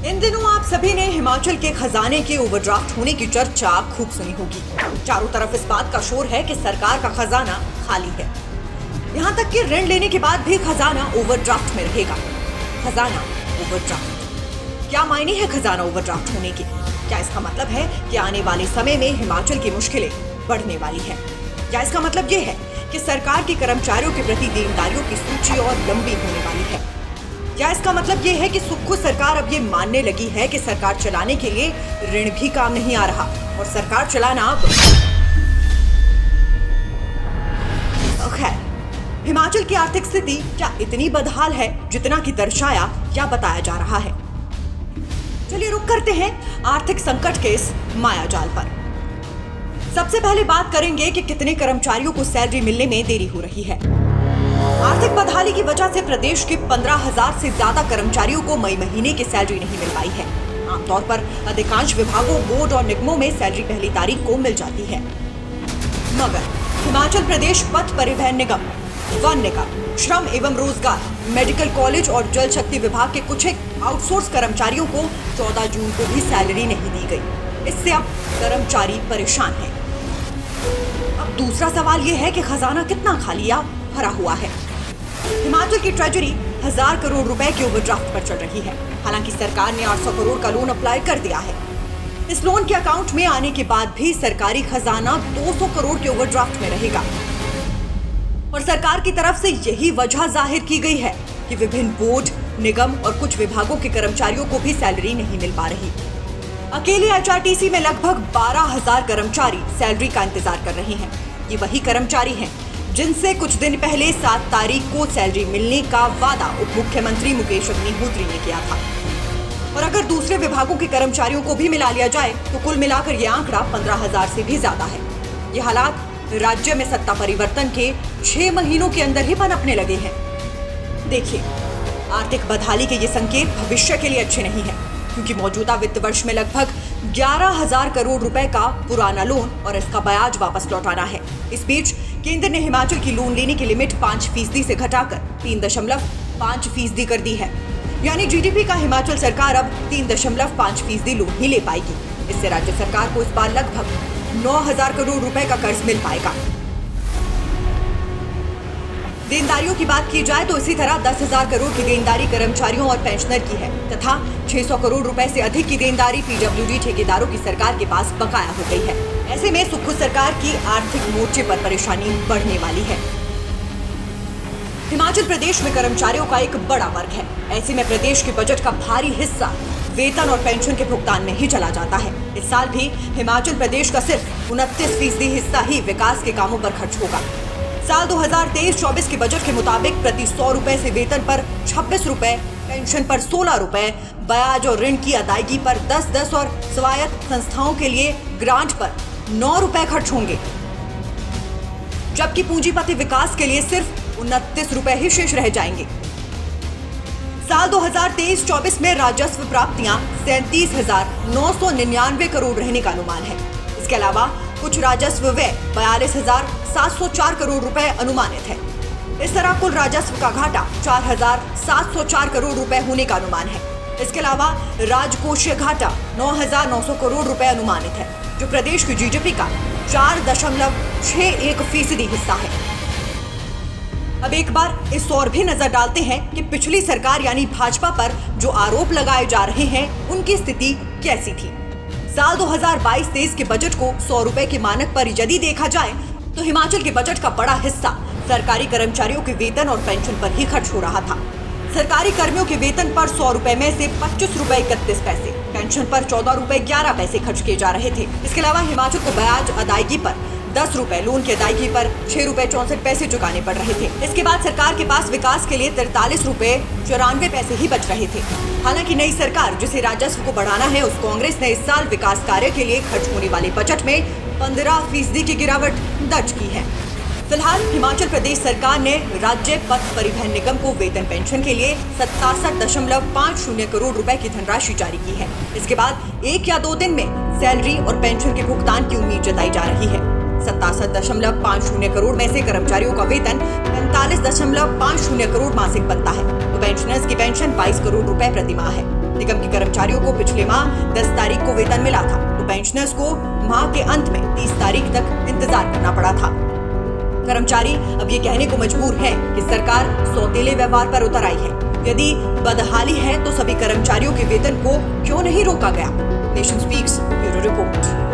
इन दिनों आप सभी ने हिमाचल के खजाने के ओवरड्राफ्ट होने की चर्चा खूब सुनी होगी। चारों तरफ इस बात का शोर है कि सरकार का खजाना खाली है। यहाँ तक कि ऋण लेने के बाद भी खजाना ओवरड्राफ्ट में रहेगा। खजाना ओवरड्राफ्ट, क्या मायने है खजाना ओवरड्राफ्ट होने के? क्या इसका मतलब है कि आने वाले समय में हिमाचल की मुश्किलें बढ़ने वाली है? क्या इसका मतलब ये है कि सरकार के कर्मचारियों के प्रति देनदारियों की सूची और लंबी होने वाली है? क्या इसका मतलब ये है कि खुद सरकार अब ये मानने लगी है कि सरकार चलाने के लिए ऋण भी काम नहीं आ रहा और सरकार चलाना अब खैर, हिमाचल की आर्थिक स्थिति क्या इतनी बदहाल है जितना कि दर्शाया या बताया जा रहा है? चलिए रुक करते हैं आर्थिक संकट के इस मायाजाल पर। सबसे पहले बात करेंगे कि कितने कर्मचारियों को सैलरी मिलने में देरी हो रही है। आर्थिक बदहाली की वजह से प्रदेश के 15,000 से ज्यादा कर्मचारियों को मई महीने की सैलरी नहीं मिल पाई है। आमतौर पर अधिकांश विभागों, बोर्ड और निगमों में सैलरी पहली तारीख को मिल जाती है, मगर हिमाचल प्रदेश पथ परिवहन निगम, वन निगम, श्रम एवं रोजगार, मेडिकल कॉलेज और जल शक्ति विभाग के कुछ एक आउटसोर्स कर्मचारियों को 14 जून को भी सैलरी नहीं दी गई। इससे अब कर्मचारी परेशान हैं। अब दूसरा सवाल यह है कि खजाना कितना खाली या भरा हुआ है। हिमाचल की ट्रेजरी 1000 करोड़ रुपए के ओवरड्राफ्ट पर चल रही है। हालांकि सरकार ने 800 करोड़ का लोन अप्लाई कर दिया है। इस लोन के अकाउंट में आने के बाद भी सरकारी खजाना 200 करोड़ के ओवरड्राफ्ट में रहेगा और सरकार की तरफ से यही वजह जाहिर की गई है कि विभिन्न बोर्ड, निगम और कुछ विभागों के कर्मचारियों को भी सैलरी नहीं मिल पा रही। अकेले एचआरटीसी में लगभग 12,000 कर्मचारी सैलरी का इंतजार कर रहे हैं। ये वही कर्मचारी हैं जिनसे कुछ दिन पहले 7 तारीख को सैलरी मिलने का वादा उप मुख्यमंत्री मुकेश अग्निहोत्री ने किया था। और अगर दूसरे विभागों के कर्मचारियों को भी मिला लिया जाए तो कुल मिलाकर यह आंकड़ा 15,000 से भी ज्यादा है। ये हालात राज्य में सत्ता परिवर्तन के 6 महीनों के अंदर ही पनपने लगे हैं। देखिए, आर्थिक बदहाली के ये संकेत भविष्य के लिए अच्छे नहीं है, क्योंकि मौजूदा वित्त वर्ष में लगभग 11,000 करोड़ रुपए का पुराना लोन और इसका ब्याज वापस लौटाना है। इस बीच केंद्र ने हिमाचल की लोन लेने की लिमिट 5% से घटाकर 3.5% कर दी है। यानी जीडीपी का हिमाचल सरकार अब 3.5% लोन ही ले पाएगी। इससे राज्य सरकार को इस बार लगभग 9,000 करोड़ रुपए का कर्ज मिल पाएगा। देनदारियों की बात की जाए तो इसी तरह 10,000 करोड़ की देनदारी कर्मचारियों और पेंशनर की है तथा 600 करोड़ रुपए से अधिक की देनदारी पीडब्ल्यूडी ठेकेदारों की सरकार के पास बकाया हो गई है। ऐसे में सुखू सरकार की आर्थिक मोर्चे पर परेशानी बढ़ने वाली है। हिमाचल प्रदेश में कर्मचारियों का एक बड़ा वर्ग है। ऐसे में प्रदेश के बजट का भारी हिस्सा वेतन और पेंशन के भुगतान में ही चला जाता है। इस साल भी हिमाचल प्रदेश का सिर्फ 29% हिस्सा ही विकास के कामों पर खर्च होगा। साल 2023-24 के बजट के मुताबिक प्रति 100 रुपए से वेतन पर 26 रुपए, पेंशन पर 16 रुपए, ब्याज और ऋण की अदायगी पर 10-10 और स्वायत्त संस्थाओं के लिए ग्रांट पर 9 रुपए खर्च होंगे, जबकि पूंजीपति विकास के लिए सिर्फ 29 रुपए ही शेष रह जाएंगे। साल 2023-24 में राजस्व प्राप्तियां 37,999 करोड़ रहने का अनुमान है। इसके अलावा कुछ राजस्व व्यय 42,704 करोड़ रुपए अनुमानित है। इस तरह कुल राजस्व का घाटा 4,704 करोड़ रुपए होने का अनुमान है। इसके अलावा राजकोषीय घाटा 9,900 करोड़ रुपए अनुमानित है, जो प्रदेश की जीडीपी का 4.61% हिस्सा है। अब एक बार इस ओर भी नजर डालते हैं कि पिछली सरकार यानी भाजपा पर जो आरोप लगाए जा रहे हैं उनकी स्थिति कैसी थी। साल 2022-23 के बजट को 100 रुपए के मानक पर यदि देखा जाए तो हिमाचल के बजट का बड़ा हिस्सा सरकारी कर्मचारियों के वेतन और पेंशन पर ही खर्च हो रहा था। सरकारी कर्मियों के वेतन पर 100 रुपए में से 25 रुपए 31 पैसे, पेंशन पर 14 रुपए 11 पैसे खर्च किए जा रहे थे। इसके अलावा हिमाचल को ब्याज अदायगी पर 10 रुपए, लोन की अदायगी पर 6 रुपए 64 पैसे चुकाने पड़ रहे थे। इसके बाद सरकार के पास विकास के लिए 43 रुपए 94 पैसे ही बच रहे थे। हालांकि नई सरकार जिसे राजस्व को बढ़ाना है, उस कांग्रेस ने इस साल विकास कार्य के लिए खर्च होने वाले बजट में 15% की गिरावट दर्ज की है। फिलहाल हिमाचल प्रदेश सरकार ने राज्य पथ परिवहन निगम को वेतन पेंशन के लिए 67.50 करोड़ रुपए की धनराशि जारी की है। इसके बाद 1 या 2 दिन में सैलरी और पेंशन के भुगतान की उम्मीद जताई जा रही है। 67.50 करोड़ में से कर्मचारियों का वेतन 45.50 करोड़ मासिक बनता है, तो पेंशनर्स की पेंशन 22 करोड़ रुपए प्रति माह है। निगम के कर्मचारियों को पिछले माह 10 तारीख को वेतन मिला था, तो पेंशनर्स को माह के अंत में 30 तारीख तक इंतजार करना पड़ा था। कर्मचारी अब ये कहने को मजबूर है कि सरकार सौतेले व्यवहार पर उतर आई है। यदि बदहाली है तो सभी कर्मचारियों के वेतन को क्यों नहीं रोका गया? Nation speaks bureau report.